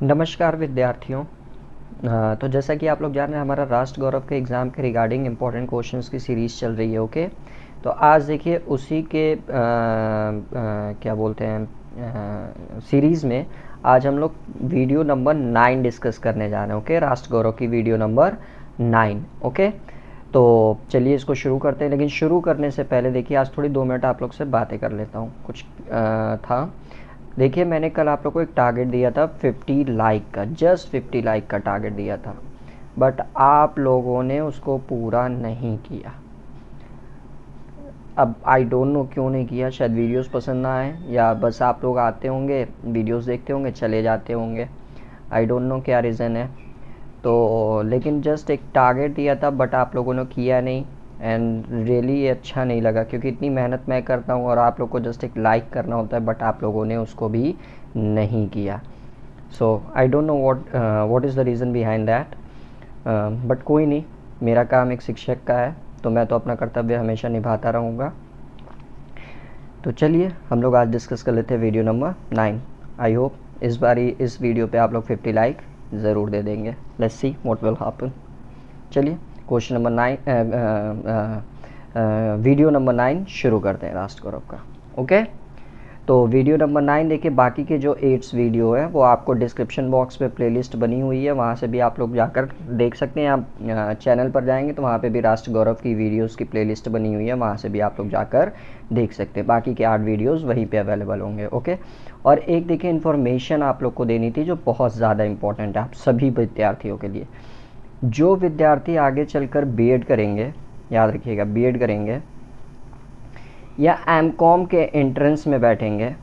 नमस्कार विद्यार्थियों। तो जैसा कि आप लोग जान रहे हैं, हमारा राष्ट्र गौरव के एग्ज़ाम के रिगार्डिंग इम्पोर्टेंट क्वेश्चंस की सीरीज़ चल रही है। ओके, तो आज देखिए उसी के क्या बोलते हैं सीरीज़ में आज हम लोग वीडियो नंबर 9 डिस्कस करने जा रहे हैं। ओके, राष्ट्र गौरव की वीडियो नंबर 9। ओके, तो चलिए इसको शुरू करते हैं। लेकिन शुरू करने से पहले देखिए आज थोड़ी 2 मिनट आप लोग से बातें कर लेता हूँ। कुछ था, देखिए मैंने कल आप लोग को एक टारगेट दिया था 50 लाइक का, जस्ट 50 लाइक का टारगेट दिया था, बट आप लोगों ने उसको पूरा नहीं किया। अब आई डोंट नो क्यों नहीं किया, शायद वीडियोस पसंद ना आए या बस आप लोग आते होंगे, वीडियोस देखते होंगे, चले जाते होंगे। आई डोंट नो क्या रीज़न है। तो लेकिन जस्ट एक टारगेट दिया था बट आप लोगों ने किया नहीं, एंड रियली ये अच्छा नहीं लगा क्योंकि इतनी मेहनत मैं करता हूँ और आप लोग को जस्ट एक लाइक करना होता है, बट आप लोगों ने उसको भी नहीं किया। So I don't know what is the reason behind that, but कोई नहीं, मेरा काम एक शिक्षक का है तो मैं तो अपना कर्तव्य हमेशा निभाता रहूँगा। तो चलिए हम लोग आज डिस्कस कर लेते हैं वीडियो नंबर 9। आई होप इस बारी इस वीडियो पे आप लोग 50 लाइक ज़रूर दे देंगे। Let's see what will happen. चलिए क्वेश्चन नंबर 9 वीडियो नंबर 9 शुरू करते हैं राष्ट्र गौरव का। ओके, तो वीडियो नंबर 9 देखिए, बाकी के जो 8 वीडियो है वो आपको डिस्क्रिप्शन बॉक्स में प्लेलिस्ट बनी हुई है, वहाँ से भी आप लोग जाकर देख सकते हैं। आप चैनल पर जाएंगे तो वहाँ पे भी राष्ट्र गौरव की वीडियोस की प्लेलिस्ट बनी हुई है, वहाँ से भी आप लोग जाकर देख सकते हैं। बाकी के 8 वीडियोस वहीं पे अवेलेबल होंगे। ओके, और एक देखिए इन्फॉर्मेशन आप लोग को देनी थी जो बहुत ज़्यादा इंपॉर्टेंट है आप सभी विद्यार्थियों के लिए। जो विद्यार्थी आगे चलकर बीएड करेंगे, याद रखिएगा, बीएड करेंगे या एमकॉम के एंट्रेंस में बैठेंगे,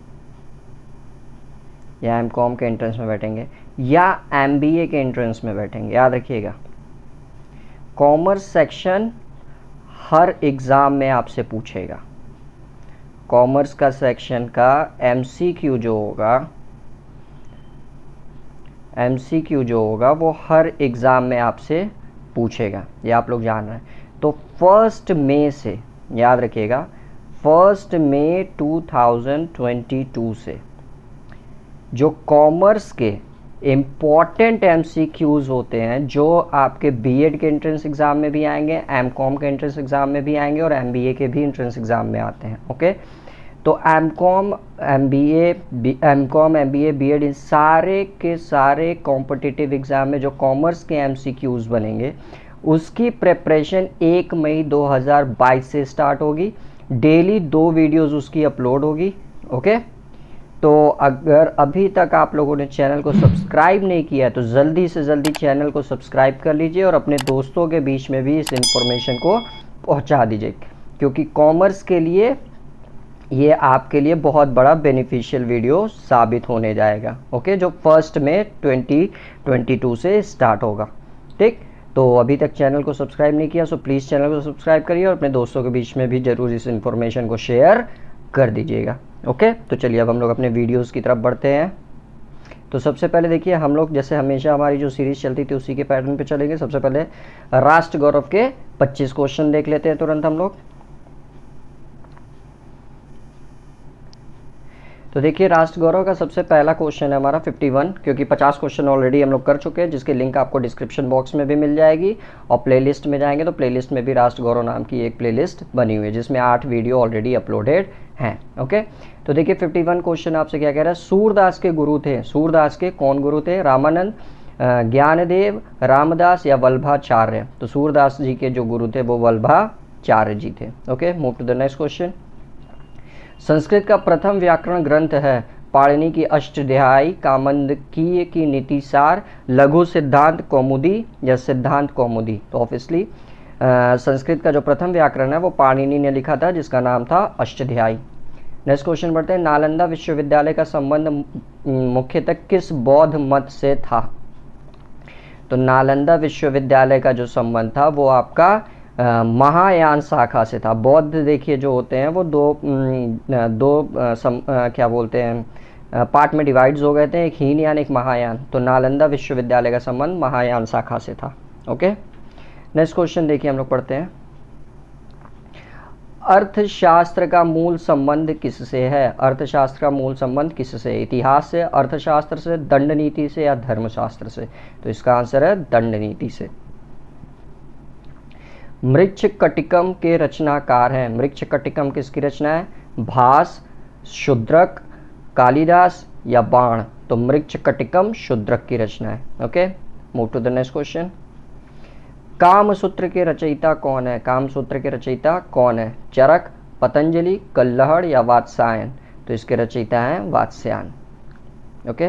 या एमकॉम के एंट्रेंस में बैठेंगे या एमबीए के एंट्रेंस में बैठेंगे, याद रखिएगा कॉमर्स सेक्शन हर एग्ज़ाम में आपसे पूछेगा। कॉमर्स का सेक्शन का एमसीक्यू जो होगा वो हर एग्ज़ाम में आपसे पूछेगा, ये आप लोग जान रहे हैं। तो 1 मई से, याद रखिएगा 1 मई 2022 से जो कॉमर्स के इम्पॉर्टेंट एमसीक्यूज़ होते हैं, जो आपके बीएड के एंट्रेंस एग्ज़ाम में भी आएंगे, एमकॉम के एंट्रेंस एग्ज़ाम में भी आएंगे और एमबीए के भी एंट्रेंस एग्ज़ाम में आते हैं। ओके, तो एमकॉम एमबीए बीएड, इन सारे के सारे कॉम्पिटिटिव एग्ज़ाम में जो कॉमर्स के एमसीक्यूज़ बनेंगे उसकी प्रिपरेशन 1 मई 2022 से स्टार्ट होगी। डेली 2 वीडियोज़ उसकी अपलोड होगी। ओके, तो अगर अभी तक आप लोगों ने चैनल को सब्सक्राइब नहीं किया है तो जल्दी से जल्दी चैनल को सब्सक्राइब कर लीजिए और अपने दोस्तों के बीच में भी इस इंफॉर्मेशन को पहुंचा दीजिए, क्योंकि कॉमर्स के लिए ये आपके लिए बहुत बड़ा बेनिफिशियल वीडियो साबित होने जाएगा। ओके, जो 1 मई 2022 से स्टार्ट होगा। ठीक, तो अभी तक चैनल को सब्सक्राइब नहीं किया सो प्लीज़ चैनल को सब्सक्राइब करिए और अपने दोस्तों के बीच में भी ज़रूर इस इन्फॉर्मेशन को शेयर कर दीजिएगा। ओके, तो चलिए अब हम लोग अपने वीडियोस की तरफ बढ़ते हैं। तो सबसे पहले देखिए, हम लोग जैसे हमेशा हमारी जो सीरीज़ चलती थी उसी के पैटर्न पे चलेंगे। सबसे पहले राष्ट्र गौरव के 25 क्वेश्चन देख लेते हैं तुरंत हम लोग। तो देखिए राष्ट्र गौरव का सबसे पहला क्वेश्चन है हमारा 51, क्योंकि 50 क्वेश्चन ऑलरेडी हम लोग कर चुके हैं, जिसकी लिंक आपको डिस्क्रिप्शन बॉक्स में भी मिल जाएगी। और प्लेलिस्ट में जाएंगे तो प्लेलिस्ट में भी राष्ट्र गौरव नाम की एक प्लेलिस्ट बनी हुई है जिसमें 8 वीडियो ऑलरेडी अपलोडेड हैं। ओके, तो देखिए 51 क्वेश्चन आपसे क्या कह रहा है। सूरदास के गुरु थे, सूरदास के कौन गुरु थे? रामानंद, ज्ञानदेव, रामदास या वल्लभाचार्य? तो सूरदास जी के जो गुरु थे वो वल्लभाचार्य जी थे। Okay, move to the next question. Sanskrit का प्रथम व्याकरण ग्रंथ है पाणिनि की अष्टाध्यायी, कामोदकी की नीतिसार, लघु सिद्धांत कौमुदी या सिद्धांत कौमुदी? तो ऑब्वियसली संस्कृत का जो प्रथम व्याकरण है वो पाणिनि ने लिखा था, जिसका नाम था अष्टाध्यायी। नेक्स्ट क्वेश्चन बढ़ते हैं। नालंदा विश्वविद्यालय का संबंध मुख्यतः किस बौद्ध मत से था? तो नालंदा विश्वविद्यालय का जो संबंध था वो आपका महायान शाखा से था। बौद्ध देखिए जो होते हैं वो क्या बोलते हैं पार्ट में डिवाइड्स हो गए थे, एक हीन यान एक महायान। तो नालंदा विश्वविद्यालय का संबंध महायान शाखा से था। ओके, नेक्स्ट क्वेश्चन देखिए हम लोग पढ़ते हैं। अर्थशास्त्र का मूल संबंध किससे है? अर्थशास्त्र का मूल संबंध किससे? इतिहास से, अर्थशास्त्र से, दंड नीति से या धर्मशास्त्र से? तो इसका आंसर है दंड नीति से। मृच्छकटिकम के रचनाकार हैं। मृच्छकटिकम किसकी रचना है? भास, शूद्रक, कालिदास या बाण? तो मृच्छकटिकम शूद्रक की रचना है। Okay, move to the next question. Kamasutra के रचयिता कौन है? कामसूत्र के रचयिता कौन है? चरक, पतंजलि, कल्लहड़ या वात्स्यायन? तो इसके रचयिता हैं वात्स्यायन। ओके,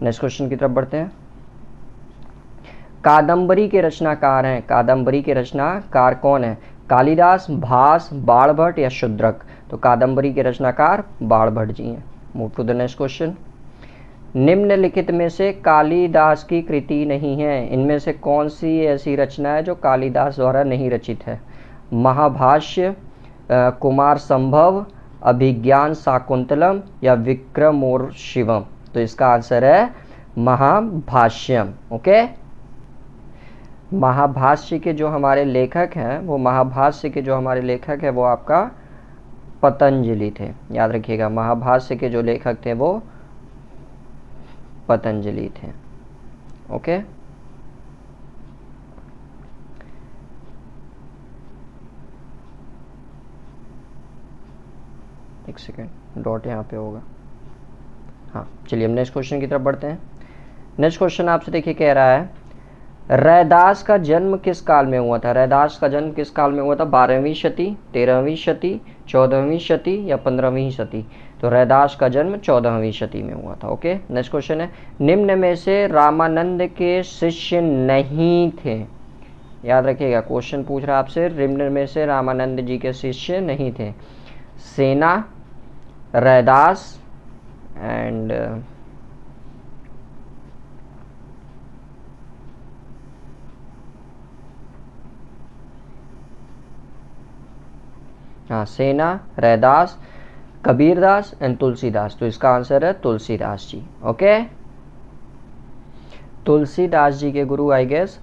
नेक्स्ट क्वेश्चन की तरफ बढ़ते हैं। कादंबरी के रचनाकार हैं। कादंबरी के रचनाकार कौन है? कालिदास, भास, बाणभट्ट या शूद्रक? तो कादंबरी के रचनाकार बाणभट्ट जी हैं। Move to the next question. निम्नलिखित में से कालिदास की कृति नहीं है। इनमें से कौन सी ऐसी रचना है जो कालिदास द्वारा नहीं रचित है? महाभाष्य, कुमार संभव, अभिज्ञान शाकुंतलम या विक्रमोर्शिवम? तो इसका आंसर है महाभाष्यम। ओके, महाभाष्य के जो हमारे लेखक हैं वो आपका पतंजलि थे। याद रखिएगा, महाभाष्य के जो लेखक थे वो पतंजलि थे। ओके, एक सेकेंड, डॉट यहाँ पे होगा। हाँ, चलिए हम नेक्स्ट क्वेश्चन की तरफ बढ़ते हैं। नेक्स्ट क्वेश्चन आपसे देखिए कह रहा है, रैदास का जन्म किस काल में हुआ था? रैदास का जन्म किस काल में हुआ था? 12वीं शती, 13वीं शती, 14वीं शती या 15वीं शती? तो रैदास का जन्म 14वीं शती में हुआ था। ओके, नेक्स्ट क्वेश्चन है, निम्न में से रामानंद के शिष्य नहीं थे। याद रखिएगा, क्वेश्चन पूछ रहा है आपसे, निम्न में से रामानंद जी के शिष्य नहीं थे। सेना, रैदास एंड सेना, रैदास, कबीरदास एंड तुलसीदास? तो इसका आंसर है तुलसीदास जी। ओके, तुलसीदास जी के गुरु आई गेस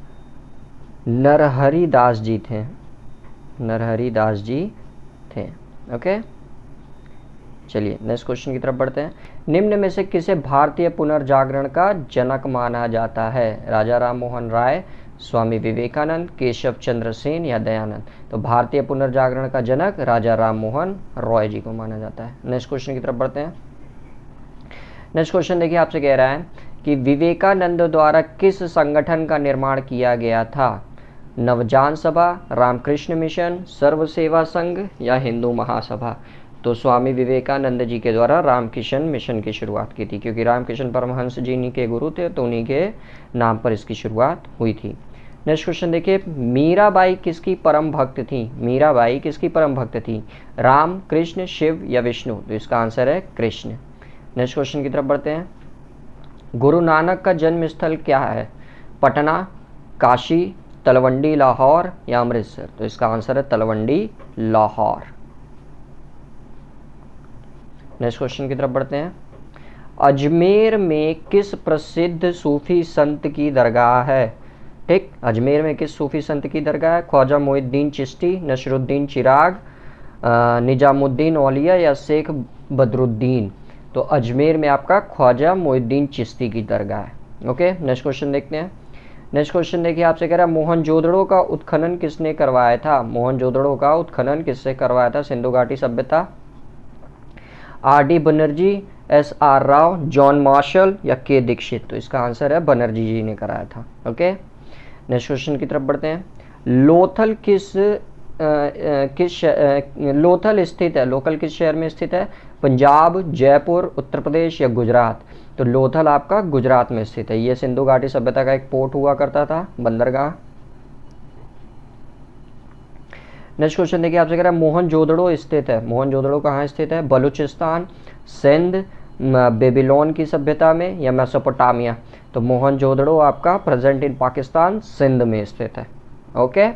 नरहरि दास जी थे। नरहरि दास जी थे। ओके, चलिए नेक्स्ट क्वेश्चन की तरफ बढ़ते हैं। निम्न में से किसे भारतीय पुनर्जागरण का जनक माना जाता है? राजा राम मोहन राय, स्वामी विवेकानंद, केशव चंद्र सेन या दयानंद? तो भारतीय पुनर्जागरण का जनक राजा राम मोहन रॉय जी को माना जाता है। नेक्स्ट क्वेश्चन की तरफ बढ़ते हैं। नेक्स्ट क्वेश्चन देखिए, आपसे कह रहा है कि विवेकानंद द्वारा किस संगठन का निर्माण किया गया था? नवजान सभा, रामकृष्ण मिशन, सर्व सेवा संघ या हिंदू महासभा? तो स्वामी विवेकानंद जी के द्वारा रामकृष्ण मिशन की शुरुआत की थी, क्योंकि रामकृष्ण परमहंस जी इन्हीं के गुरु थे, तो उन्हीं के नाम पर इसकी शुरुआत हुई थी। नेक्स्ट क्वेश्चन देखिए, मीराबाई किसकी परम भक्त थी? मीराबाई किसकी परम भक्त थी? राम, कृष्ण, शिव या विष्णु? तो इसका आंसर है कृष्ण। नेक्स्ट क्वेश्चन की तरफ बढ़ते हैं। गुरु नानक का जन्म स्थल क्या है? पटना, काशी, तलवंडी लाहौर या अमृतसर? तो इसका आंसर है तलवंडी लाहौर। नेक्स्ट क्वेश्चन की तरफ बढ़ते हैं। अजमेर में किस प्रसिद्ध सूफी संत की दरगाह है? ठीक, अजमेर में किस सूफी संत की दरगाह है? ख्वाजा मोइनुद्दीन चिश्ती, नसरुद्दीन चिराग, निजामुद्दीन औलिया या शेख बदरुद्दीन? तो अजमेर में आपका ख्वाजा मोइनुद्दीन चिश्ती की दरगाह है। ओके, नेक्स्ट क्वेश्चन देखते हैं। नेक्स्ट क्वेश्चन देखिए, आपसे कह रहा है मोहनजोदड़ो का उत्खनन किसने करवाया था? मोहनजोदड़ो का उत्खनन किससे करवाया था? सिंधु घाटी सभ्यता, RD. Banerjee, SR. Rao, John Marshall या के दीक्षित? तो इसका आंसर है बनर्जी जी ने कराया था। ओके, नेक्स्ट क्वेश्चन की तरफ बढ़ते हैं। लोथल लोथल स्थित है? लोकल किस शहर में स्थित है? पंजाब, जयपुर, उत्तर प्रदेश या गुजरात? तो लोथल आपका गुजरात में स्थित है। ये सिंधु घाटी सभ्यता का एक पोर्ट हुआ करता था, बंदरगाह। नेक्स्ट क्वेश्चन देखिए, आपसे कह रहा है मोहनजोदड़ो स्थित है। मोहनजोदड़ो कहाँ स्थित है? बलूचिस्तान, सिंध, बेबीलोन की सभ्यता में या मेसोपोटामिया? तो मोहनजोदड़ो आपका प्रेजेंट इन पाकिस्तान, सिंध में स्थित है। ओके,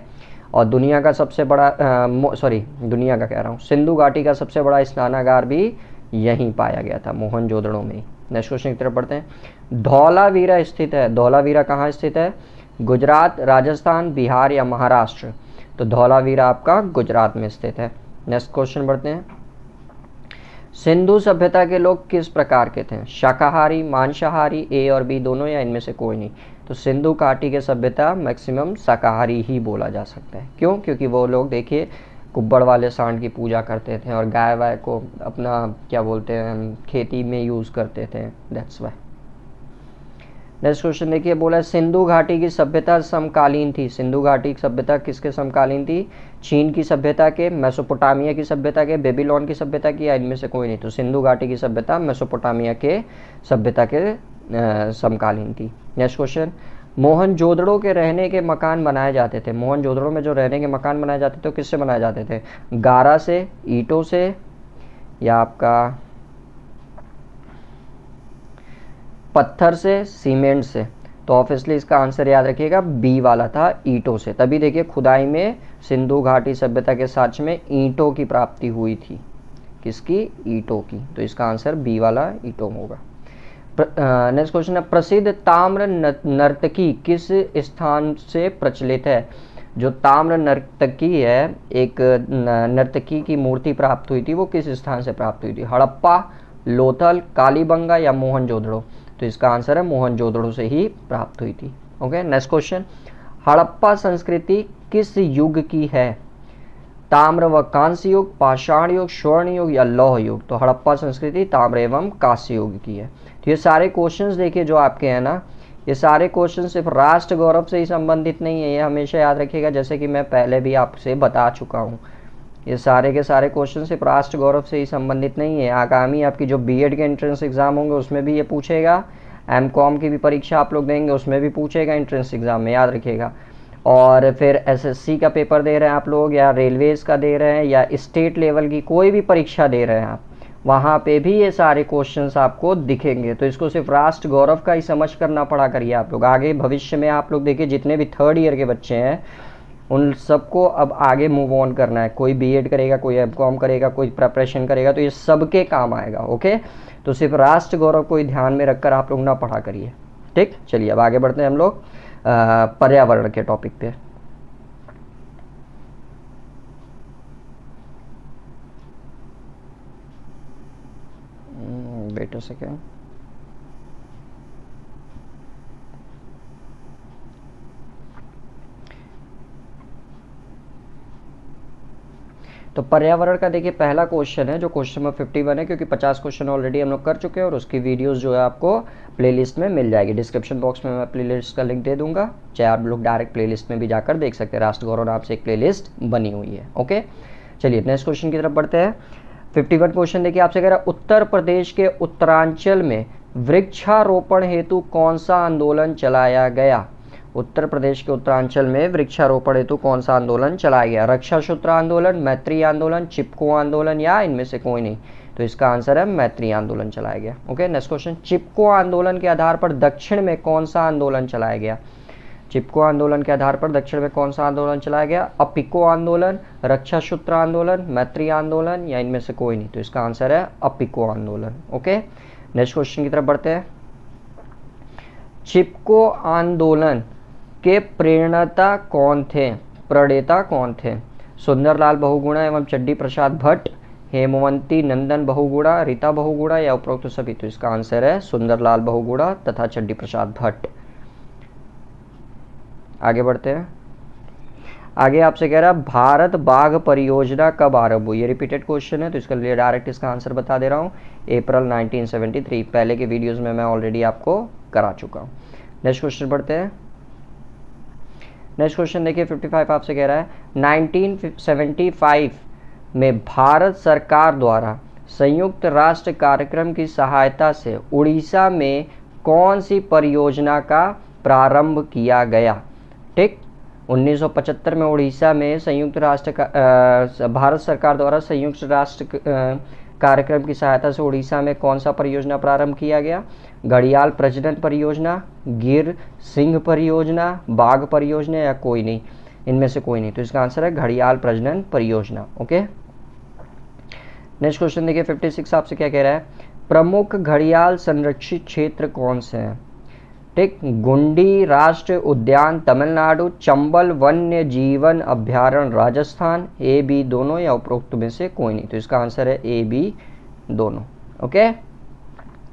और दुनिया का सबसे बड़ा दुनिया का कह रहा हूँ, सिंधु घाटी का सबसे बड़ा स्नानागार भी यहीं पाया गया था, मोहनजोदड़ो में ही। नेक्स्ट क्वेश्चन की तरफ बढ़ते हैं। धौलावीरा स्थित है। धौलावीरा कहाँ स्थित है? गुजरात, राजस्थान, बिहार या महाराष्ट्र? तो धौलावीरा आपका गुजरात में स्थित है। नेक्स्ट क्वेश्चन बढ़ते हैं। सिंधु सभ्यता के लोग किस प्रकार के थे? शाकाहारी, मांसाहारी, ए और बी दोनों, या इनमें से कोई नहीं? तो सिंधु घाटी के सभ्यता मैक्सिमम शाकाहारी ही बोला जा सकता है। क्यों? क्योंकि वो लोग देखिए कुब्बड़ वाले सांड की पूजा करते थे और गाय वाय को अपना क्या बोलते हैं खेती में यूज़ करते थे, दैट्स वाई। नेक्स्ट क्वेश्चन देखिए, बोला है सिंधु घाटी की सभ्यता समकालीन थी। सिंधु घाटी की सभ्यता किसके समकालीन थी? चीन की सभ्यता के, मेसोपोटामिया की सभ्यता के, बेबीलोन की सभ्यता की, या इनमें से कोई नहीं? तो सिंधु घाटी की सभ्यता मेसोपोटामिया के सभ्यता के समकालीन थी। नेक्स्ट क्वेश्चन, मोहनजोदड़ो के रहने के मकान बनाए जाते थे। मोहनजोदड़ो में जो रहने के मकान बनाए जाते थे तो किससे बनाए जाते थे? गारा से, ईंटों से, या आपका पत्थर से, सीमेंट से? तो ऑब्वियसली इसका आंसर याद रखिएगा बी वाला था, ईंटों से। तभी देखिए खुदाई में सिंधु घाटी सभ्यता के साक्ष्य में ईंटों की प्राप्ति हुई थी। किसकी? ईंटों की। तो इसका आंसर बी वाला ईंटों होगा। नेक्स्ट क्वेश्चन है, प्रसिद्ध ताम्र नर्तकी किस स्थान से प्रचलित है? जो ताम्र नर्तकी है, एक नर्तकी की मूर्ति प्राप्त हुई थी, वो किस स्थान से प्राप्त हुई थी? हड़प्पा, लोथल, कालीबंगा, या मोहनजोदड़ो? तो इसका आंसर है मोहनजोदड़ो से ही प्राप्त हुई थी। ओके, नेक्स्ट क्वेश्चन, हड़प्पा संस्कृति किस युग की है? ताम्र व कांस्य युग, पाषाण युग, स्वर्ण युग, या लौह युग? तो हड़प्पा संस्कृति ताम्र एवं कांस्य युग की है। तो ये सारे क्वेश्चंस देखिए जो आपके हैं ना, ये सारे क्वेश्चन सिर्फ राष्ट्र गौरव से ही संबंधित नहीं है, ये हमेशा याद रखिएगा। जैसे कि मैं पहले भी आपसे बता चुका हूँ, ये सारे के सारे क्वेश्चन सिर्फ राष्ट्र गौरव से ही संबंधित नहीं है। आगामी आपकी जो बीएड के एंट्रेंस एग्जाम होंगे उसमें भी ये पूछेगा, एमकॉम की भी परीक्षा आप लोग देंगे उसमें भी पूछेगा एंट्रेंस एग्जाम में, याद रखिएगा। और फिर एसएससी का पेपर दे रहे हैं आप लोग, या रेलवेज का दे रहे हैं, या स्टेट लेवल की कोई भी परीक्षा दे रहे हैं आप, वहाँ पे भी ये सारे क्वेश्चंस आपको दिखेंगे। तो इसको सिर्फ राष्ट्र गौरव का ही समझ करना पड़ा करिए आप लोग। आगे भविष्य में आप लोग देखिए जितने भी थर्ड ईयर के बच्चे हैं उन सबको अब आगे मूव ऑन करना है। कोई बीएड करेगा, कोई एमकॉम करेगा, कोई प्रिपरेशन करेगा, तो ये सबके काम आएगा। ओके, तो सिर्फ राष्ट्र गौरव को ही ध्यान में रखकर आप लोग ना पढ़ा करिए। ठीक, चलिए अब आगे बढ़ते हैं हम लोग पर्यावरण के टॉपिक पे। Wait a second. तो पर्यावरण का देखिए पहला क्वेश्चन है जो क्वेश्चन नंबर 51 है, क्योंकि 50 क्वेश्चन ऑलरेडी हम लोग कर चुके हैं और उसकी वीडियोस जो है आपको प्लेलिस्ट में मिल जाएगी। डिस्क्रिप्शन बॉक्स में मैं प्लेलिस्ट का लिंक दे दूंगा, चाहे आप लोग डायरेक्ट प्लेलिस्ट में भी जाकर देख सकते हैं। राष्ट्र गौरव नाम से एक प्लेलिस्ट बनी हुई है। ओके, चलिए नेक्स्ट क्वेश्चन की तरफ बढ़ते हैं। 51 क्वेश्चन देखिए आपसे कह रहा है, उत्तर प्रदेश के उत्तरांचल में वृक्षारोपण हेतु कौन सा आंदोलन चलाया गया? उत्तर प्रदेश के उत्तरांचल में वृक्षारोपण हेतु कौन सा आंदोलन चलाया गया? रक्षा सूत्र आंदोलन, मैत्री आंदोलन, चिपको आंदोलन, या इनमें से कोई नहीं? तो इसका आंसर है मैत्री आंदोलन चलाया गया। ओके, नेक्स्ट क्वेश्चन, चिपको आंदोलन के आधार पर दक्षिण में कौन सा आंदोलन चलाया गया? चिपको आंदोलन के आधार पर दक्षिण में कौन सा आंदोलन चलाया गया? अपिको आंदोलन, रक्षा सूत्र आंदोलन, मैत्री आंदोलन, या इनमें से कोई नहीं? तो इसका आंसर है अपिको आंदोलन। ओके, नेक्स्ट क्वेश्चन की तरफ बढ़ते हैं। चिपको आंदोलन के प्रेरणता कौन थे? प्रणेता कौन थे? सुंदरलाल बहुगुणा एवं चड्डी प्रसाद भट्ट, हेमवंती नंदन बहुगुणा, रीता बहुगुणा, या उपरोक्त सभी? तो इसका आंसर है सुंदरलाल बहुगुणा तथा चड्डी प्रसाद भट्ट। आगे बढ़ते हैं। आगे आपसे कह रहा है भारत बाघ परियोजना कब आरंभ हुई? ये रिपीटेड क्वेश्चन है तो इसके लिए डायरेक्ट इसका आंसर बता दे रहा हूँ, अप्रैल 1973। पहले के वीडियोस में मैं ऑलरेडी आपको करा चुका हूँ। नेक्स्ट क्वेश्चन बढ़ते हैं। नेक्स्ट क्वेश्चन देखिए 55 आपसे कह रहा है 1975 में भारत सरकार द्वारा संयुक्त राष्ट्र कार्यक्रम की सहायता से उड़ीसा में कौन सी परियोजना का प्रारंभ किया गया? ठीक, 1975 में उड़ीसा में संयुक्त राष्ट्र भारत सरकार द्वारा संयुक्त राष्ट्र कार्यक्रम की सहायता से उड़ीसा में कौन सा परियोजना प्रारंभ किया गया? घड़ियाल प्रजनन परियोजना, गिर सिंह परियोजना, बाघ परियोजना, या कोई नहीं? इनमें से कोई नहीं। तो इसका आंसर है घड़ियाल प्रजनन परियोजना। ओके, नेक्स्ट क्वेश्चन देखिए 56 आपसे क्या कह रहा है, प्रमुख घड़ियाल संरक्षित क्षेत्र कौन से हैं? ठीक, गुंडी राष्ट्रीय उद्यान तमिलनाडु, चंबल वन्य जीवन अभ्यारण्य राजस्थान, ए बी दोनों या उपरोक्त में से कोई नहीं। तो इसका आंसर है ए बी दोनों। ओके,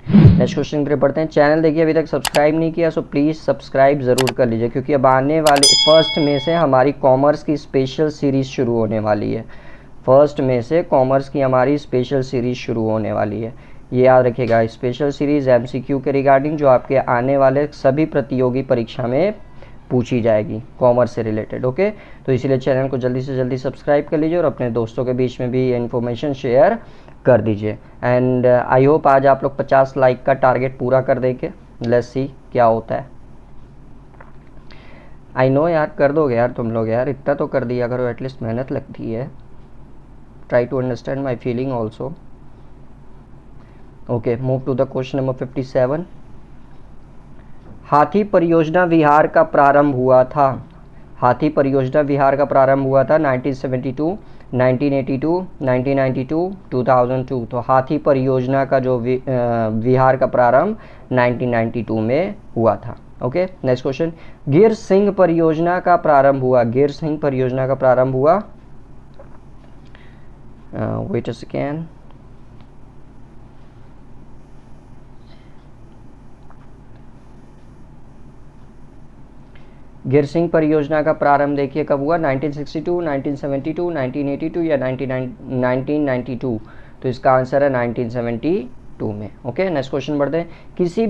नेक्स्ट क्वेश्चन की तरफ बढ़ते हैं। चैनल देखिए अभी तक सब्सक्राइब नहीं किया, सो प्लीज़ सब्सक्राइब ज़रूर कर लीजिए, क्योंकि अब आने वाले 1 मई से हमारी कॉमर्स की स्पेशल सीरीज़ शुरू होने वाली है। 1 मई से कॉमर्स की हमारी स्पेशल सीरीज़ शुरू होने वाली है, ये याद रखिएगा। स्पेशल सीरीज़ MCQ के रिगार्डिंग, जो आपके आने वाले सभी प्रतियोगी परीक्षा में पूछी जाएगी कॉमर्स से रिलेटेड। ओके, तो इसीलिए चैनल को जल्दी से जल्दी सब्सक्राइब कर लीजिए और अपने दोस्तों के बीच में भी ये इन्फॉर्मेशन शेयर कर दीजिए। एंड आई होप आज आप लोग 50 लाइक का टारगेट पूरा कर देंगे। लेट्स सी क्या होता है। आई नो यार, कर दोगे यार तुम लोग, यार इतना तो कर दिया करो, एटलीस्ट मेहनत लगती है। Try to understand my feeling also. Okay, move to the question number 57। हाथी परियोजना विहार का प्रारंभ हुआ था। हाथी परियोजना विहार का प्रारंभ हुआ था 1972, 1982, 1992, 2002। तो हाथी परियोजना का जो विहार का प्रारंभ 1992 में हुआ था। Okay, next question. गिर सिंह परियोजना का प्रारंभ हुआ। गिर सिंह परियोजना का प्रारंभ हुआ, वेट अ सेकेंड, गिर सिंह परियोजना का प्रारंभ देखिए कब हुआ, 1962, 1972, 1982 या 1992। तो इसका आंसर है 1972 में। ओके, नेक्स्ट क्वेश्चन बढ़ते हैं। किसी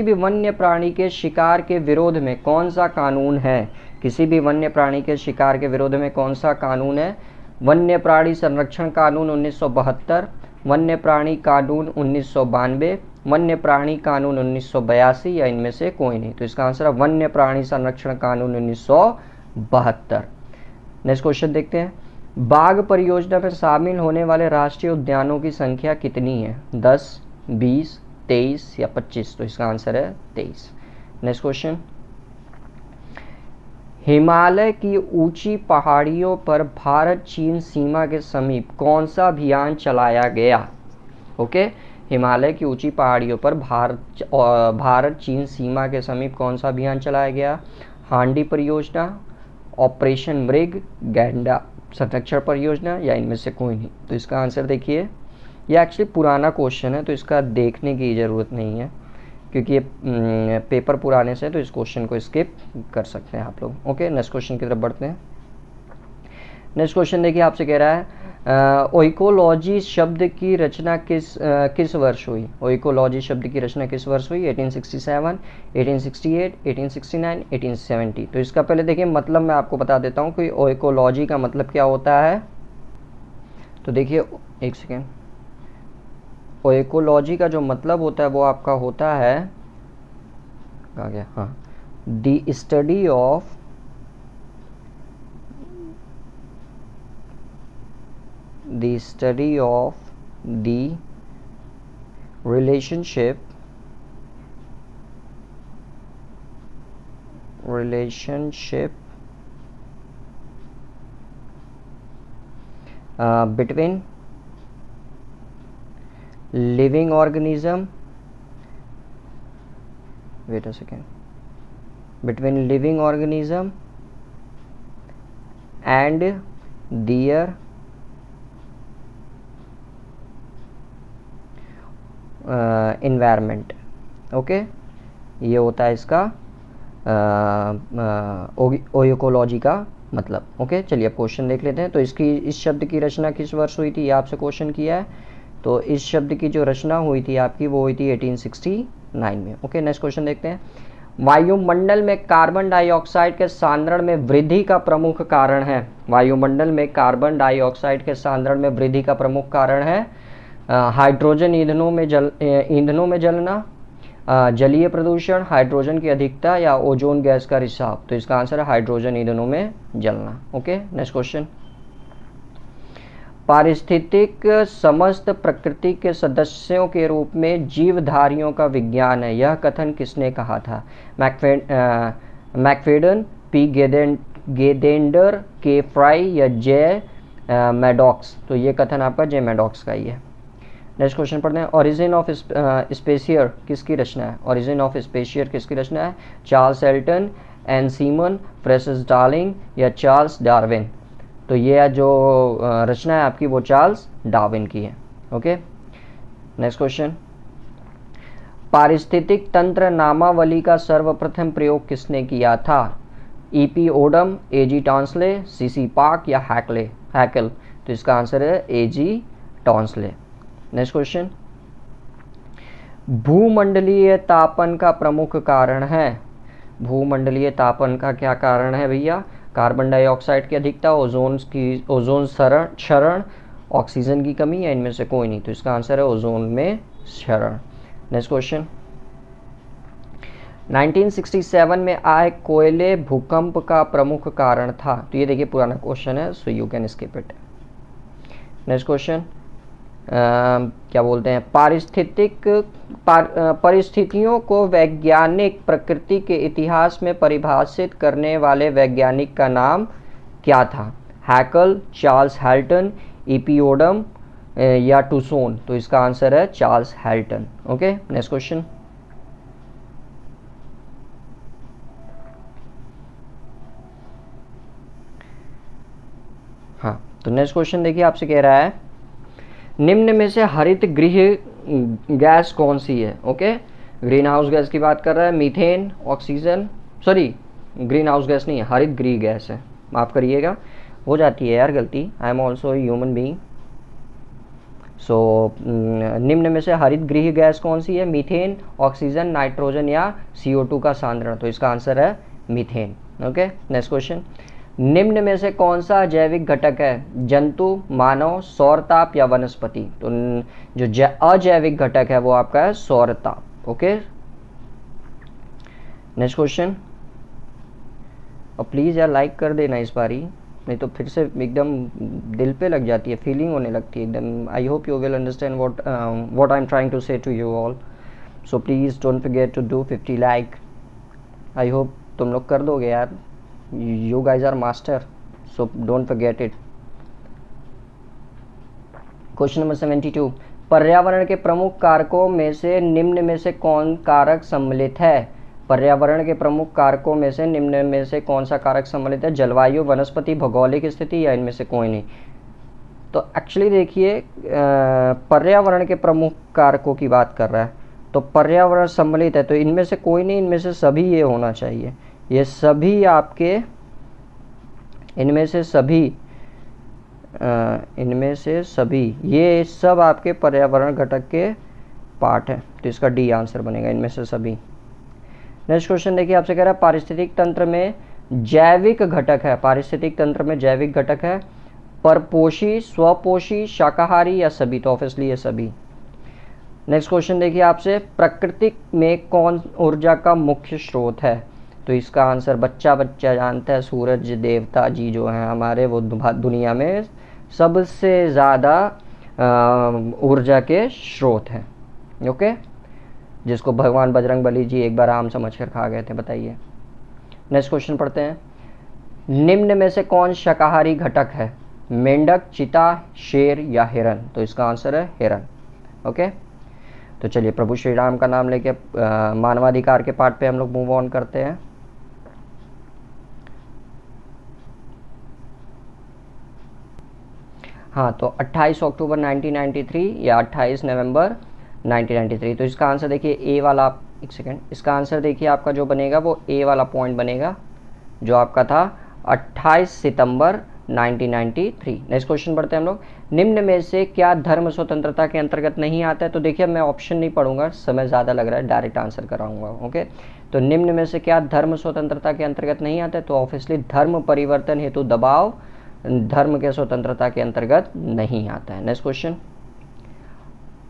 भी वन्य प्राणी के शिकार के विरोध में कौन सा कानून है। किसी भी वन्य प्राणी के शिकार के विरोध में कौन सा कानून है। वन्य प्राणी संरक्षण कानून 1972, वन्य प्राणी कानून 1992, वन्य प्राणी कानून 1982 या इनमें से कोई नहीं। तो इसका आंसर है वन्य प्राणी संरक्षण कानून 1972। नेक्स्ट क्वेश्चन देखते हैं। बाघ परियोजना में शामिल होने वाले राष्ट्रीय उद्यानों की संख्या कितनी है, 10, 20, 23 या 25। तो इसका आंसर है 23। Next question. हिमालय की ऊंची पहाड़ियों पर भारत चीन सीमा के समीप कौन सा अभियान चलाया गया। ओके, हिमालय की ऊंची पहाड़ियों पर भारत चीन सीमा के समीप कौन सा अभियान चलाया गया। हांडी परियोजना, ऑपरेशन मृग, गैंडा संरक्षण परियोजना या इनमें से कोई नहीं। तो इसका आंसर देखिए, ये एक्चुअली पुराना क्वेश्चन है तो इसका देखने की ज़रूरत नहीं है, क्योंकि ये पेपर पुराने से, तो इस क्वेश्चन को स्किप कर सकते हैं आप लोग। ओके, नेक्स्ट क्वेश्चन की तरफ बढ़ते हैं। नेक्स्ट क्वेश्चन देखिए, आपसे कह रहा है ओइकोलॉजी शब्द की रचना किस वर्ष हुई। ओइकोलॉजी शब्द की रचना किस वर्ष हुई, 1867, 1868, 1869, 1870। तो इसका पहले देखिए मतलब मैं आपको बता देता हूँ कि ओइकोलॉजी का मतलब क्या होता है। तो देखिए एक सेकेंड, ओइकोलॉजी का जो मतलब होता है वो आपका होता है, कहाँ गया, हाँ, the study of the study of the relationship between living organism, wait a second, between living organism and their environment. Okay, ये होता है इसका ओइकोलॉजी का मतलब। ओके, चलिए अब क्वेश्चन देख लेते हैं। तो इस शब्द की रचना किस वर्ष हुई थी, ये आपसे क्वेश्चन किया है। तो इस शब्द की जो रचना हुई थी आपकी, वो हुई थी 1869 में। ओके, नेक्स्ट क्वेश्चन देखते हैं। वायुमंडल में कार्बन डाइऑक्साइड के सांद्रण में वृद्धि का प्रमुख कारण है। वायुमंडल में कार्बन डाइऑक्साइड के सांद्रण में वृद्धि का प्रमुख कारण है हाइड्रोजन ईंधनों में जलना, जलीय प्रदूषण, हाइड्रोजन की अधिकता या ओजोन गैस का रिसाव। तो इसका आंसर है हाइड्रोजन ईंधनों में जलना। Okay, next question. पारिस्थितिक समस्त प्रकृति के सदस्यों के रूप में जीवधारियों का विज्ञान है, यह कथन किसने कहा था। मैकफेडन, पी गेदेंडर, के फ्राई या जे मैडॉक्स। तो ये कथन आपका जे मैडॉक्स का ही है। नेक्स्ट क्वेश्चन पढ़ते हैं, ओरिजिन ऑफ स्पेशियर किसकी रचना है? ओरिजिन ऑफ स्पेशियर किसकी रचना है? Charles Elton, N Seeman, Francis Darwin या चार्ल्स डार्विन? तो ये जो रचना है आपकी वो चार्ल्स डार्विन की है। ओके, नेक्स्ट क्वेश्चन, पारिस्थितिक तंत्र नामावली का सर्वप्रथम प्रयोग किसने किया था? ईपी ओडम, एजी टॉन्सले, सीसी पार्क या हैकल? तो इसका आंसर है एजी टॉन्सले। नेक्स्ट क्वेश्चन, भूमंडलीय तापन का प्रमुख कारण है? भूमंडलीय तापन का क्या कारण है भैया? कार्बन डाइऑक्साइड की अधिकता, ओजोन क्षरण, ऑक्सीजन की कमी या इनमें से कोई नहीं? तो इसका आंसर है ओजोन में क्षरण। नेक्स्ट क्वेश्चन, 1967 में आए कोयले भूकंप का प्रमुख कारण था? तो ये देखिए पुराना क्वेश्चन है, so you can skip it. Next question, क्या बोलते हैं, परिस्थितियों को वैज्ञानिक प्रकृति के इतिहास में परिभाषित करने वाले वैज्ञानिक का नाम क्या था? हैकल, चार्ल्स हैल्टन, ईपी ओडम या टूसोन? तो इसका आंसर है चार्ल्स हैल्टन। ओके, नेक्स्ट क्वेश्चन, हाँ तो नेक्स्ट क्वेश्चन देखिए आपसे कह रहा है, निम्न में से हरित गृह गैस कौन सी है? ओके, ग्रीन हाउस गैस की बात कर रहा है, methane, oxygen, sorry green house gas नहीं है, हरित गृह गैस है, माफ़ करिएगा, हो जाती है यार गलती, I am also human being. So निम्न में से हरित गृह गैस कौन सी है? मीथेन, ऑक्सीजन, नाइट्रोजन या CO2 का सांद्रण? तो इसका आंसर है मीथेन। ओके, नेक्स्ट क्वेश्चन, निम्न में से कौन सा जैविक घटक है? जंतु, मानव, सौरताप या वनस्पति? तो जो अजैविक घटक है वो आपका है सौरताप। ओके, नेक्स्ट क्वेश्चन, और प्लीज़ यार लाइक कर देना इस बारी, नहीं तो फिर से एकदम दिल पे लग जाती है, फीलिंग होने लगती है एकदम। I hope you will understand what I am trying to say to you all, so please don't forget to do 50 like. I hope तुम लोग कर दोगे यार, you guys are master, so don't forget it. Question number 72, पर्यावरण के प्रमुख कारकों में से निम्न में से कौन कारक सम्मिलित है? पर्यावरण के प्रमुख कारकों में से निम्न में से कौन सा कारक सम्मिलित है? जलवायु, वनस्पति, भौगोलिक स्थिति या इनमें से कोई नहीं? तो एक्चुअली देखिए पर्यावरण के प्रमुख कारकों की बात कर रहा है, तो पर्यावरण सम्मिलित है, तो इनमें से कोई नहीं, इनमें से सभी ये होना चाहिए। ये सभी आपके, इनमें से सभी ये सब आपके पर्यावरण घटक के पार्ट है, तो इसका डी आंसर बनेगा, इनमें से सभी। नेक्स्ट क्वेश्चन देखिए आपसे कह रहा है, पारिस्थितिक तंत्र में जैविक घटक है? पारिस्थितिक तंत्र में जैविक घटक है परपोषी, स्वपोषी, शाकाहारी या सभी? तो ऑब्वियसली ये सभी। नेक्स्ट क्वेश्चन देखिए आपसे, प्रकृति में कौन ऊर्जा का मुख्य स्रोत है? तो इसका आंसर बच्चा जानता है, सूरज देवता जी जो हैं हमारे, वो दुनिया में सबसे ज़्यादा ऊर्जा के स्रोत हैं। ओके, जिसको भगवान बजरंगबली जी एक बार आम समझ कर खा गए थे, बताइए। नेक्स्ट क्वेश्चन पढ़ते हैं, निम्न में से कौन शाकाहारी घटक है? मेंढक, चीता, शेर या हिरन? तो इसका आंसर है हिरन। ओके, तो चलिए प्रभु श्री राम का नाम लेके मानवाधिकार के पार्ट पे हम लोग मूव ऑन करते हैं। हाँ, तो 28 अक्टूबर 1993 या 28 नवंबर 1993? तो इसका आंसर देखिए ए वाला, एक सेकेंड, इसका आंसर देखिए आपका जो बनेगा वो ए वाला पॉइंट बनेगा, जो आपका था 28 सितंबर 1993। नेक्स्ट क्वेश्चन पढ़ते हैं हम लोग, निम्न में से क्या धर्म स्वतंत्रता के अंतर्गत नहीं आता है? तो देखिए मैं ऑप्शन नहीं पढ़ूंगा, समय ज़्यादा लग रहा है, डायरेक्ट आंसर कराऊंगा। ओके, तो निम्न में से क्या धर्म स्वतंत्रता के अंतर्गत नहीं आता है? तो ऑब्वियसली धर्म परिवर्तन हेतु दबाव धर्म के स्वतंत्रता के अंतर्गत नहीं आता है। नेक्स्ट क्वेश्चन,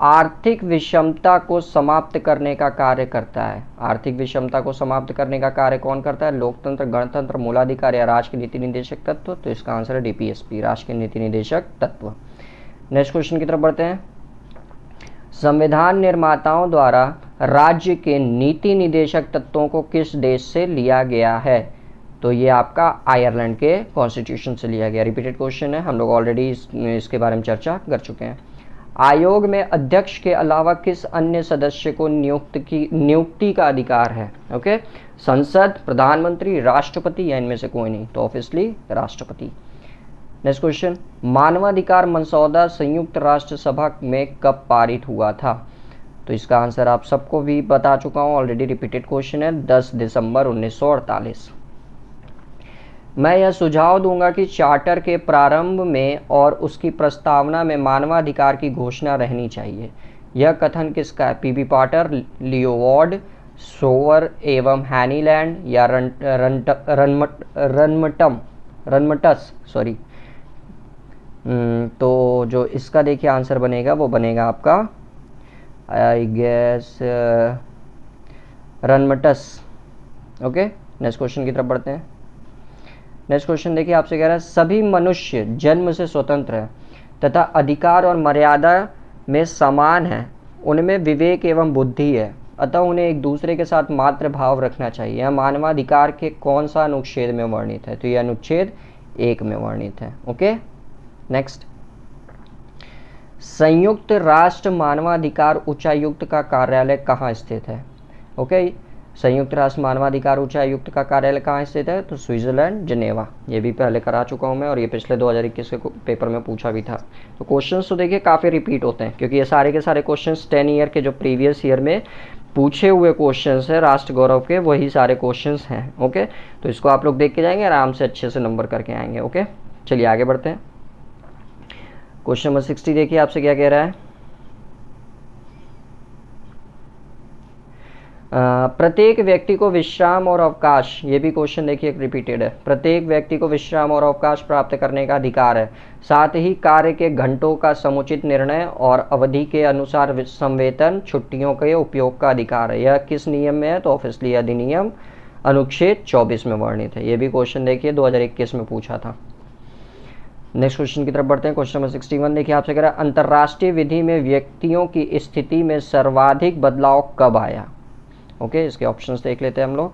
आर्थिक विषमता को समाप्त करने का कार्य करता है? आर्थिक विषमता को समाप्त करने का कार्य कौन करता है? लोकतंत्र, गणतंत्र, मूलाधिकार या राष्ट्र के नीति निदेशक तत्व? तो इसका आंसर है DPSP, राष्ट्र के नीति निदेशक तत्व। नेक्स्ट क्वेश्चन की तरफ बढ़ते हैं, संविधान निर्माताओं द्वारा राज्य के नीति निदेशक तत्वों को किस देश से लिया गया है? तो ये आपका आयरलैंड के कॉन्स्टिट्यूशन से लिया गया। रिपीटेड क्वेश्चन है, हम लोग ऑलरेडी इसके बारे में चर्चा कर चुके हैं। आयोग में अध्यक्ष के अलावा किस अन्य सदस्य को नियुक्ति का अधिकार है? ओके, संसद, प्रधानमंत्री, राष्ट्रपति या इनमें से कोई नहीं? तो ऑब्वियसली राष्ट्रपति। नेक्स्ट क्वेश्चन, मानवाधिकार मसौदा संयुक्त राष्ट्र सभा में कब पारित हुआ था? तो इसका आंसर आप सबको भी बता चुका हूं, ऑलरेडी रिपीटेड क्वेश्चन है, 10 दिसंबर 1948। मैं यह सुझाव दूंगा कि चार्टर के प्रारंभ में और उसकी प्रस्तावना में मानवाधिकार की घोषणा रहनी चाहिए। यह कथन किसका है? पीबी पाटर, लियोवार्ड, सोवर एवं हैनीलैंड या रनमटस सॉरी। तो जो इसका देखिए आंसर बनेगा वो बनेगा आपका आई गेस रनमटस। ओके, नेक्स्ट क्वेश्चन की तरफ बढ़ते हैं। नेक्स्ट क्वेश्चन देखिए, आपसे कह रहा है सभी मनुष्य जन्म से स्वतंत्र हैं तथा अधिकार और मर्यादा में समान हैं, उनमें विवेक एवं बुद्धि है, अतः उन्हें एक दूसरे के साथ मातृ भाव रखना चाहिए। यह मानवाधिकार के कौन सा अनुच्छेद में वर्णित है? तो यह अनुच्छेद 1 में वर्णित है। ओके, नेक्स्ट, संयुक्त राष्ट्र मानवाधिकार उच्चायुक्त का कार्यालय कहाँ स्थित है? ओके, संयुक्त राष्ट्र मानवाधिकार उच्चायुक्त का कार्यालय कहाँ स्थित है? तो स्विट्जरलैंड, जिनेवा। ये भी पहले करा चुका हूँ मैं और ये पिछले 2021 के पेपर में पूछा भी था। तो क्वेश्चंस तो देखिए काफ़ी रिपीट होते हैं क्योंकि ये सारे के सारे क्वेश्चंस 10 ईयर के जो प्रीवियस ईयर में पूछे हुए क्वेश्चंस है राष्ट्र गौरव के, वही सारे क्वेश्चंस हैं। ओके, तो इसको आप लोग देख के जाएंगे, आराम से अच्छे से नंबर करके आएंगे। ओके, चलिए आगे बढ़ते हैं। क्वेश्चन नंबर 60 देखिए, आपसे क्या कह रहा है? प्रत्येक व्यक्ति को विश्राम और अवकाश, ये भी क्वेश्चन देखिए रिपीटेड है, प्रत्येक व्यक्ति को विश्राम और अवकाश प्राप्त करने का अधिकार है, साथ ही कार्य के घंटों का समुचित निर्णय और अवधि के अनुसार संवेतन छुट्टियों के उपयोग का अधिकार है। यह किस नियम में है? तो ऑब्वियसली अधिनियम अनुच्छेद 24 में वर्णित है। ये भी क्वेश्चन देखिए 2021 में पूछा था। नेक्स्ट क्वेश्चन की तरफ बढ़ते हैं। क्वेश्चन नंबर 61 देखिए, आपसे कह रहा है अंतर्राष्ट्रीय विधि में व्यक्तियों की स्थिति में सर्वाधिक बदलाव कब आया? ओके, इसके ऑप्शंस देख लेते हैं हम लोग।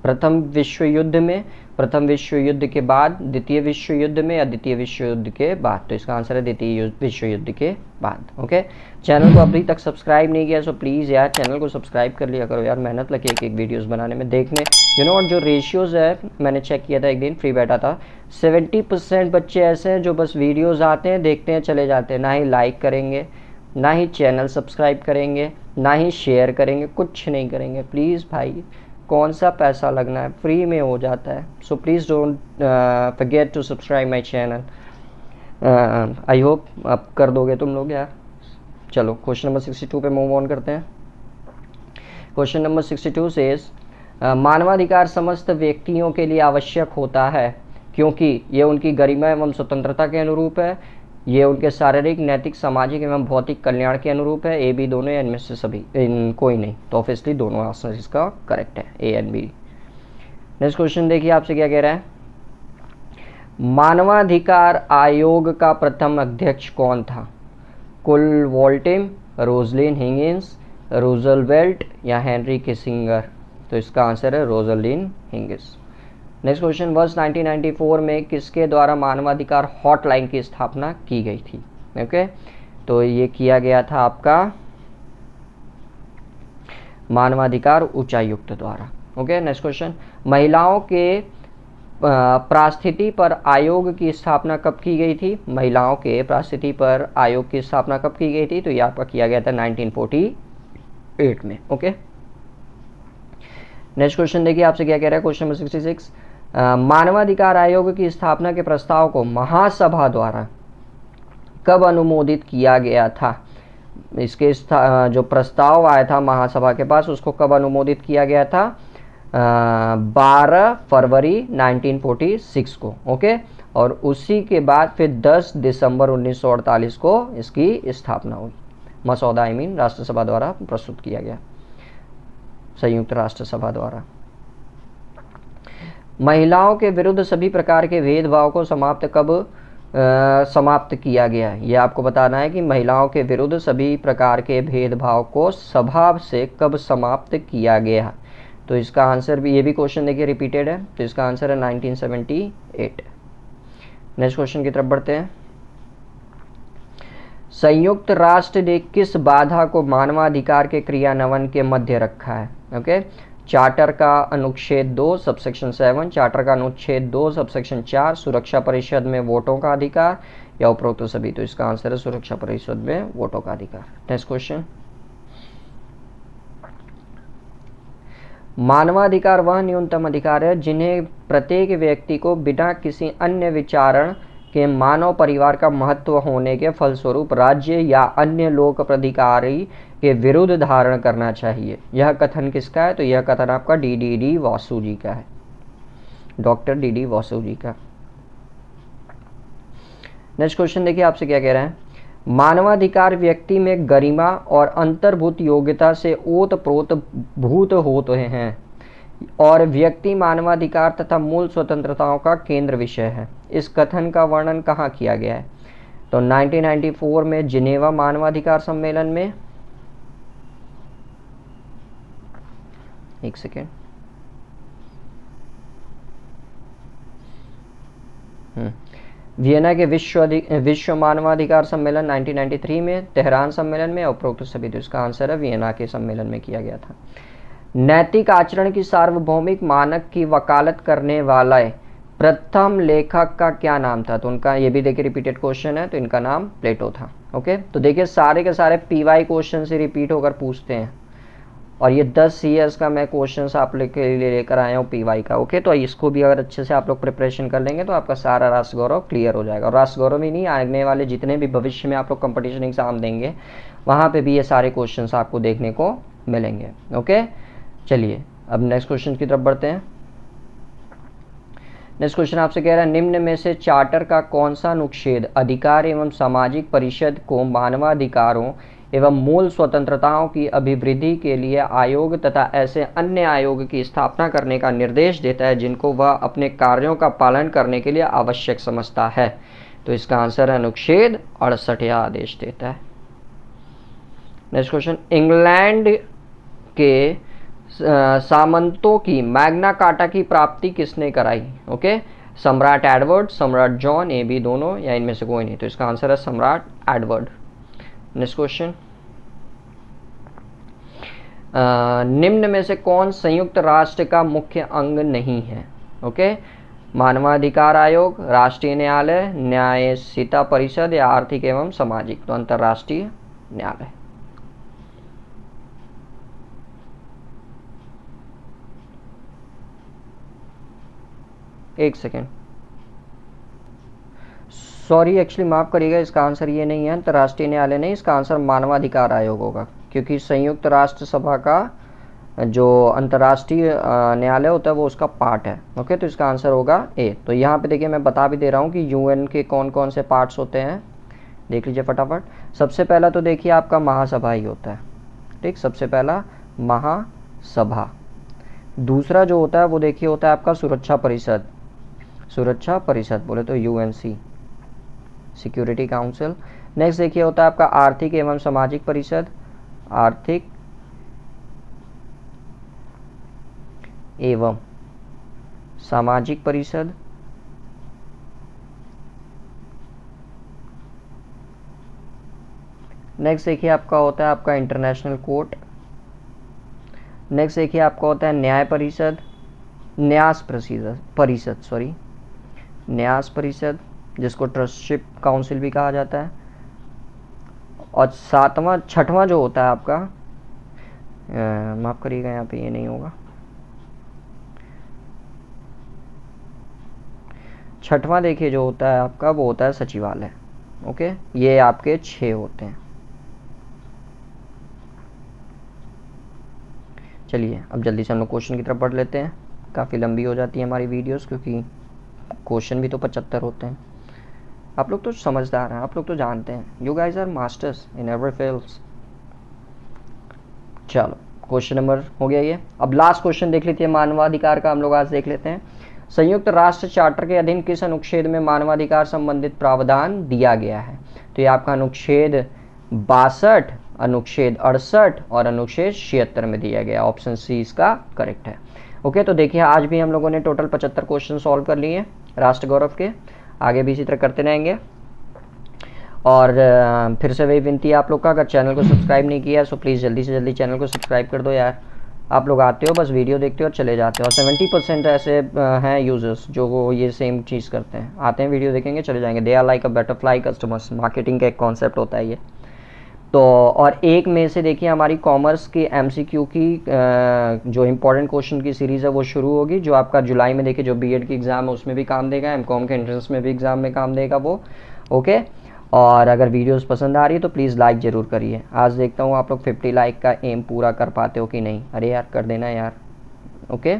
प्रथम विश्व युद्ध में, प्रथम विश्व युद्ध के बाद, द्वितीय विश्व युद्ध में या द्वितीय विश्व युद्ध के बाद? तो इसका आंसर है द्वितीय विश्व युद्ध के बाद। ओके, चैनल को अभी तक सब्सक्राइब नहीं किया सो प्लीज़ यार चैनल को सब्सक्राइब कर लिया करो यार, मेहनत लगी एक वीडियोस बनाने में। देखने जो रेशियोज है मैंने चेक किया था, एक दिन फ्री बैठा था, 70% बच्चे ऐसे हैं जो बस वीडियोज़ आते हैं, देखते हैं, चले जाते हैं, ना ही लाइक करेंगे, ना ही चैनल सब्सक्राइब करेंगे, ना ही शेयर करेंगे, कुछ नहीं करेंगे। प्लीज़ भाई, कौन सा पैसा लगना है, फ्री में हो जाता है। So please don't forget to subscribe my channel. I hope आप कर दोगे तुम लोग यार। चलो क्वेश्चन नंबर 62 पे मूव ऑन करते हैं। क्वेश्चन नंबर 62 सेज मानवाधिकार समस्त व्यक्तियों के लिए आवश्यक होता है क्योंकि ये उनकी गरिमा एवं स्वतंत्रता के अनुरूप है, ये उनके शारीरिक, नैतिक, सामाजिक एवं भौतिक कल्याण के अनुरूप है। ए बी दोनों या इनमें से सभी, कोई नहीं? तो ऑब्वियसली दोनों आंसर इसका करेक्ट है, A and B. Next question देखिए, आपसे क्या कह रहा है? मानवाधिकार आयोग का प्रथम अध्यक्ष कौन था? कुल वोल्टिम, रोजलिन हिगिंस, रूजवेल्ट या हेनरी किसिंगर? तो इसका आंसर है रोजलिन हिगिंस। नेक्स्ट क्वेश्चन, वर्ष 1994 में किसके द्वारा मानवाधिकार हॉटलाइन की स्थापना की गई थी? ओके, तो ये किया गया था आपका मानवाधिकार उच्चायुक्त द्वारा। ओके, नेक्स्ट क्वेश्चन, महिलाओं के पारिस्थिति पर आयोग की स्थापना कब की गई थी? महिलाओं के पारिस्थिति पर आयोग की स्थापना कब की गई थी? तो ये आपका किया गया था 1948 में। ओके, नेक्स्ट क्वेश्चन देखिए, आपसे क्या कह रहा है? क्वेश्चन नंबर 66, मानवाधिकार आयोग की स्थापना के प्रस्ताव को महासभा द्वारा कब अनुमोदित किया गया था? इसके जो प्रस्ताव आया था महासभा के पास, उसको कब अनुमोदित किया गया था? 12 फरवरी 1946 को। ओके, और उसी के बाद फिर 10 दिसंबर 1948 को इसकी स्थापना हुई। मसौदा राष्ट्र सभा द्वारा प्रस्तुत किया गया, संयुक्त राष्ट्र सभा द्वारा। महिलाओं के विरुद्ध सभी प्रकार के भेदभाव को समाप्त किया गया। ये आपको बताना है कि महिलाओं के विरुद्ध सभी प्रकार के भेदभाव को सभा से कब समाप्त किया गया। तो इसका आंसर भी, ये भी क्वेश्चन देखिए रिपीटेड है, तो इसका आंसर है 1978। नेक्स्ट क्वेश्चन की तरफ बढ़ते हैं। संयुक्त राष्ट्र ने किस बाधा को मानवाधिकार के क्रियान्वयन के मध्य रखा है? ओके, चार्टर का अनुच्छेद 2 सबसेक्शन 7, चार्टर का अनुच्छेद 2 सबसेक्शन 4, सुरक्षा परिषद में वोटों का अधिकार, या उपरोक्त सभी? तो इसका आंसर है सुरक्षा परिषद में वोटों का अधिकार। Next question. मानवाधिकार वह न्यूनतम अधिकार है जिन्हें प्रत्येक व्यक्ति को बिना किसी अन्य विचारण के मानव परिवार का महत्व होने के फलस्वरूप राज्य या अन्य लोक प्राधिकारी के विरुद्ध धारण करना चाहिए। यह कथन किसका है? तो यह कथन आपका डी वासु जी का है, डॉक्टर डी वासु जी का। नेक्स्ट क्वेश्चन देखिए आपसे क्या कह रहा है। मानवाधिकार व्यक्ति में गरिमा और अंतर्भूत योग्यता से ओतप्रोत भूत होते हैं और व्यक्ति मानवाधिकार तथा मूल स्वतंत्रताओं का केंद्र विषय है। इस कथन का वर्णन कहाँ किया गया है? तो 1994 में जिनेवा मानवाधिकार सम्मेलन में, एक सेकेंड, वियना के विश्व मानवाधिकार सम्मेलन 1993 में, तेहरान सम्मेलन में, उपरोक्त सभी। तो इसका आंसर है वियना के सम्मेलन में किया गया था। नैतिक आचरण की सार्वभौमिक मानक की वकालत करने वाला प्रथम लेखक का क्या नाम था? तो उनका, ये भी देखिए रिपीटेड क्वेश्चन है, तो इनका नाम प्लेटो था। ओके, तो देखिए सारे के सारे पीवाई क्वेश्चन से रिपीट होकर पूछते हैं, और ये 10 ईयर्स का मैं क्वेश्चन आप लोग के लिए लेकर आया हूँ पीवाई का। ओके, तो इसको भी अगर अच्छे से आप लोग प्रिपरेशन कर लेंगे तो आपका सारा राष्ट्र गौरव क्लियर हो जाएगा। और राष्ट्र गौरव ही नहीं, आने वाले जितने भी भविष्य में आप लोग कंपटीशन एग्जाम देंगे वहाँ पे भी ये सारे क्वेश्चन आपको देखने को मिलेंगे। ओके, चलिए अब नेक्स्ट क्वेश्चन की तरफ बढ़ते हैं। नेक्स्ट क्वेश्चन आपसे कह रहा है, निम्न में से चार्टर का कौन सा अनुच्छेद अधिकार एवं सामाजिक परिषद को मानवाधिकारों एवं मूल स्वतंत्रताओं की अभिवृद्धि के लिए आयोग तथा ऐसे अन्य आयोग की स्थापना करने का निर्देश देता है जिनको वह अपने कार्यों का पालन करने के लिए आवश्यक समझता है? तो इसका आंसर है अनुच्छेद 68 यह आदेश देता है। नेक्स्ट क्वेश्चन, इंग्लैंड के सामंतों की मैग्ना कार्टा की प्राप्ति किसने कराई? ओके, सम्राट एडवर्ड, सम्राट जॉन, ए बी दोनों, या इनमें से कोई नहीं? तो इसका आंसर है सम्राट एडवर्ड। नेक्स्ट क्वेश्चन, निम्न में से कौन संयुक्त राष्ट्र का मुख्य अंग नहीं है? ओके, मानवाधिकार आयोग, राष्ट्रीय न्यायालय, न्यायिकता परिषद, या आर्थिक एवं सामाजिक? तो अंतर्राष्ट्रीय न्यायालय। एक सेकेंड, सॉरी, एक्चुअली माफ करिएगा, इसका आंसर ये नहीं है, अंतर्राष्ट्रीय न्यायालय नहीं, इसका आंसर मानवाधिकार आयोग होगा, क्योंकि संयुक्त राष्ट्र सभा का जो अंतर्राष्ट्रीय न्यायालय होता है वो उसका पार्ट है। ओके, तो इसका आंसर होगा ए। तो यहाँ पे देखिए मैं बता भी दे रहा हूँ कि यूएन के कौन कौन से पार्ट्स होते हैं, देख लीजिए फटाफट। सबसे पहला तो देखिए आपका महासभा ही होता है, ठीक, सबसे पहला महासभा। दूसरा जो होता है वो देखिए होता है आपका सुरक्षा परिषद, सुरक्षा परिषद बोले तो यूएनसी, सिक्योरिटी काउंसिल। नेक्स्ट देखिए होता है आपका आर्थिक एवं सामाजिक परिषद, आर्थिक एवं सामाजिक परिषद। नेक्स्ट देखिए आपका होता है आपका इंटरनेशनल कोर्ट। नेक्स्ट देखिए आपका होता है न्याय परिषद, न्यास परिषद सॉरी, न्यास परिषद, जिसको ट्रस्टशिप काउंसिल भी कहा जाता है। और छठवां जो होता है आपका, माफ करिएगा यहाँ पे ये नहीं होगा, छठवां देखिए जो होता है आपका वो होता है सचिवालय। ओके, ये आपके 6 होते हैं। चलिए अब जल्दी से हम लोग क्वेश्चन की तरफ बढ़ लेते हैं, काफ़ी लंबी हो जाती है हमारी वीडियोस क्योंकि क्वेश्चन भी तो 75 होते हैं। आप लोग तो समझदार हैं, आप लोग तो जानते हैं, you guys are masters in every fields. चलो क्वेश्चन नंबर हो गया ये। अब लास्ट क्वेश्चन देख लेते हैं मानवाधिकार का, हम लोग आज देख लेते हैं। संयुक्त राष्ट्र चार्टर के अधीन किस अनुच्छेद में मानवाधिकार संबंधित प्रावधान दिया गया है? तो ये आपका अनुच्छेद 62 अनुच्छेद 68 और अनुच्छेद 76 में दिया गया। ऑप्शन सी इसका करेक्ट है। ओके, तो देखिए आज भी हम लोगों ने टोटल 75 क्वेश्चन सॉल्व कर लिए राष्ट्र गौरव के। आगे भी इसी तरह करते रहेंगे। और फिर से वही विनती है आप लोग का, अगर चैनल को सब्सक्राइब नहीं किया सो प्लीज़ जल्दी से जल्दी चैनल को सब्सक्राइब कर दो यार। आप लोग आते हो बस वीडियो देखते हो और चले जाते हो, और 70% ऐसे हैं यूज़र्स जो वो ये सेम चीज़ करते हैं, आते हैं वीडियो देखेंगे चले जाएंगे। They are like a butterfly customers, marketing का एक कॉन्सेप्ट होता है ये। तो और एक में से देखिए हमारी कॉमर्स की MCQ की जो इम्पोर्टेंट क्वेश्चन की सीरीज़ है वो शुरू होगी, जो आपका जुलाई में देखिए जो B.Ed की एग्ज़ाम है उसमें भी काम देगा, M.Com के एंट्रेंस में भी एग्ज़ाम में काम देगा वो। ओके, और अगर वीडियोस पसंद आ रही है तो प्लीज़ लाइक ज़रूर करिए। आज देखता हूँ आप लोग 50 लाइक का एम पूरा कर पाते हो कि नहीं। अरे यार कर देना यार। ओके,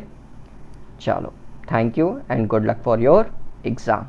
चलो, thank you and good luck for your exam.